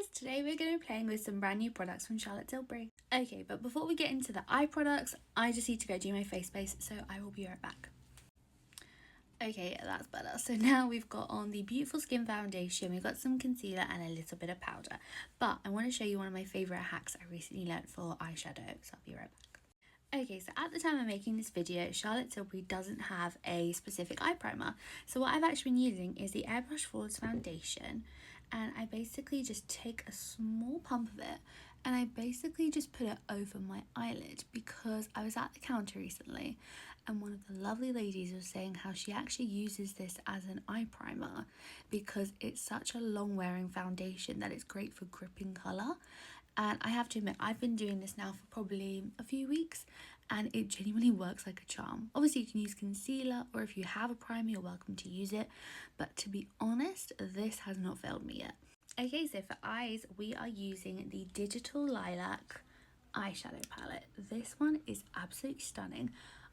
guys, today we're going to be playing with some brand new products from Charlotte Tilbury. Okay, but before we get into the eye products, I just need to go do my face base, so I will be right back. Okay, that's better. So now we've got on the Beautiful Skin Foundation, we've got some concealer and a little bit of powder. But I want to show you one of my favourite hacks I recently learnt for eyeshadow, so I'll be right back. Okay, so at the time of making this video, Charlotte Tilbury doesn't have a specific eye primer. So what I've actually been using is the Airbrush Forwards foundation, and I basically just take a small pump of it and I basically just put it over my eyelid because I was at the counter recently and one of the lovely ladies was saying how she actually uses this as an eye primer because it's such a long wearing foundation that it's great for gripping colour. And I have to admit, I've been doing this now for probably a few weeks and it genuinely works like a charm. Obviously you can use concealer, or if you have a primer you're welcome to use it, but to be honest, this has not failed me yet. Okay, so for eyes we are using the Digital Lilac eyeshadow palette. This one is absolutely stunning.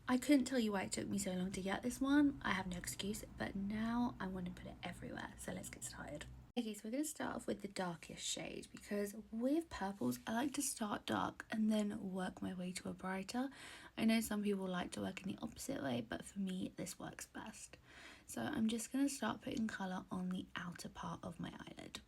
I couldn't tell you why it took me so long to get this one. I have no excuse, but now I want to put it everywhere, so let's get started. Okay, so we're going to start off with the darkest shade because with purples I like to start dark and then work my way to a brighter. I know some people like to work in the opposite way, but for me this works best. So I'm just going to start putting colour on the outer part of my eyelid.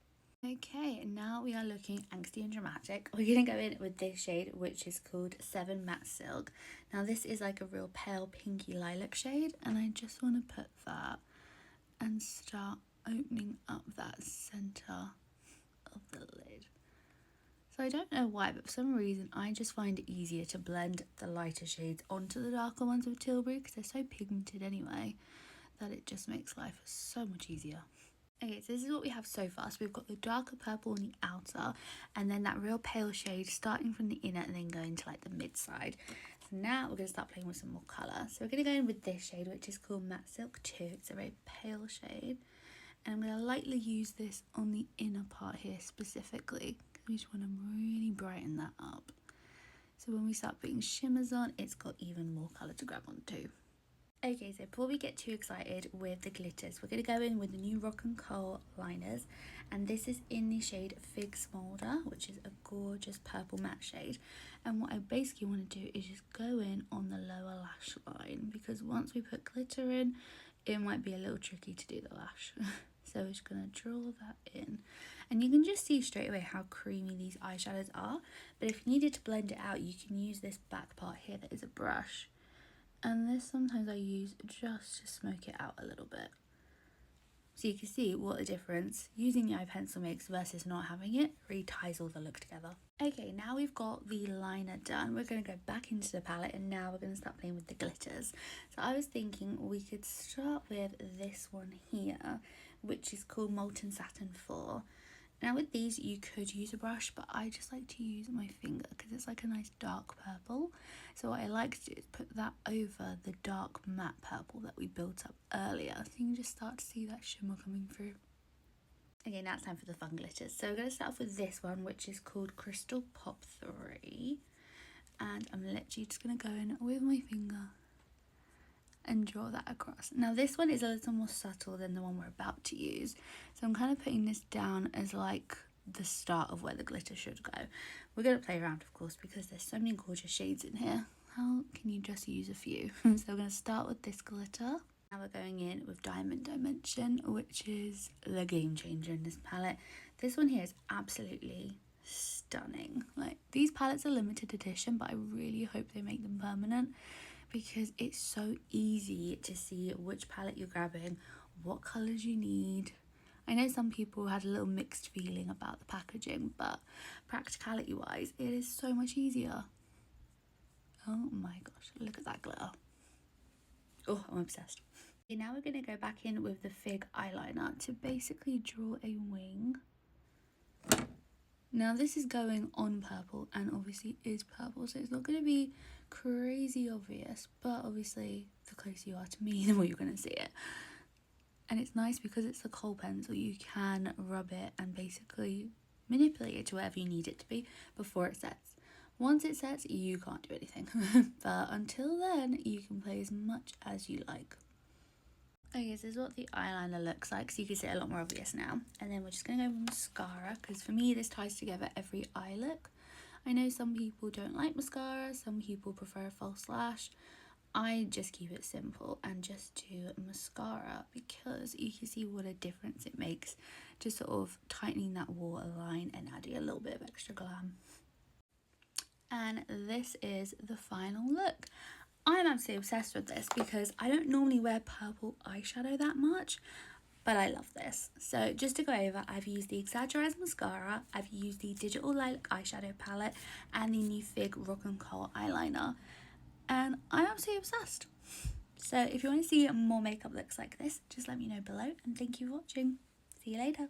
Okay, and now we are looking angsty and dramatic. We're going to go in with this shade, which is called 7 Matte Silk. Now this is like a real pale pinky lilac shade, and I just want to put that and start opening up that center of the lid. So I don't know why, but for some reason I just find it easier to blend the lighter shades onto the darker ones with Tilbury because they're so pigmented anyway that it just makes life so much easier. Okay, so this is what we have so far. So we've got the darker purple on the outer and then that real pale shade starting from the inner and then going to like the mid side. So now we're going to start playing with some more colour. So we're going to go in with this shade, which is called Matte Silk 2. It's a very pale shade. And I'm going to lightly use this on the inner part here specifically because we just want to really brighten that up. So when we start putting shimmers on, it's got even more colour to grab onto. Okay, so before we get too excited with the glitters, we're going to go in with the new Rock and Coal liners. And this is in the shade Fig Smolder, which is a gorgeous purple matte shade. And what I basically want to do is just go in on the lower lash line because once we put glitter in, it might be a little tricky to do the lash. So we're just going to draw that in. And you can just see straight away how creamy these eyeshadows are. But if you needed to blend it out, you can use this back part here that is a brush. And this sometimes I use just to smoke it out a little bit. So you can see what a difference using the eye pencil makes versus not having it. Really ties all the look together. Okay, now we've got the liner done. We're going to go back into the palette and now we're going to start playing with the glitters. So I was thinking we could start with this one here, which is called Molten Satin 4. Now with these you could use a brush, but I just like to use my finger because it's like a nice dark purple. So what I like to do is put that over the dark matte purple that we built up earlier, so you can just start to see that shimmer coming through. Okay, now it's time for the fun glitters. So we're going to start off with this one, which is called Crystal Pop 3. And I'm literally just going to go in with my finger and draw that across. Now this one is a little more subtle than the one we're about to use, so I'm kind of putting this down as like the start of where the glitter should go. We're going to play around of course because there's so many gorgeous shades in here. How can you just use a few? So we're going to start with this glitter. Now we're going in with Diamond Dimension, which is the game changer in this palette. This one here is absolutely stunning. Like, these palettes are limited edition, but I really hope they make them permanent because it's so easy to see which palette you're grabbing, what colours you need. I know some people had a little mixed feeling about the packaging, but practicality wise it is so much easier. Oh my gosh, look at that glitter. Oh, I'm obsessed. Okay, now we're going to go back in with the Fig eyeliner to basically draw a wing. Now this is going on purple and obviously is purple, so it's not going to be crazy obvious, but obviously the closer you are to me the more you're going to see it. And it's nice because it's a kohl pencil, you can rub it and basically manipulate it to wherever you need it to be before it sets. Once it sets you can't do anything but until then you can play as much as you like. Okay, so this is what the eyeliner looks like, so you can see it a lot more obvious now. And then we're just going to go with mascara, because for me this ties together every eye look. I know some people don't like mascara, some people prefer a false lash. I just keep it simple and just do mascara because you can see what a difference it makes, just sort of tightening that waterline and adding a little bit of extra glam. And this is the final look. I'm absolutely obsessed with this because I don't normally wear purple eyeshadow that much, but I love this. So just to go over, I've used the Exaggerized mascara, I've used the Digital Lilac eyeshadow palette, and the new Fig Rock and Coal eyeliner, and I'm absolutely obsessed. So if you want to see more makeup looks like this, just let me know below, and thank you for watching. See you later.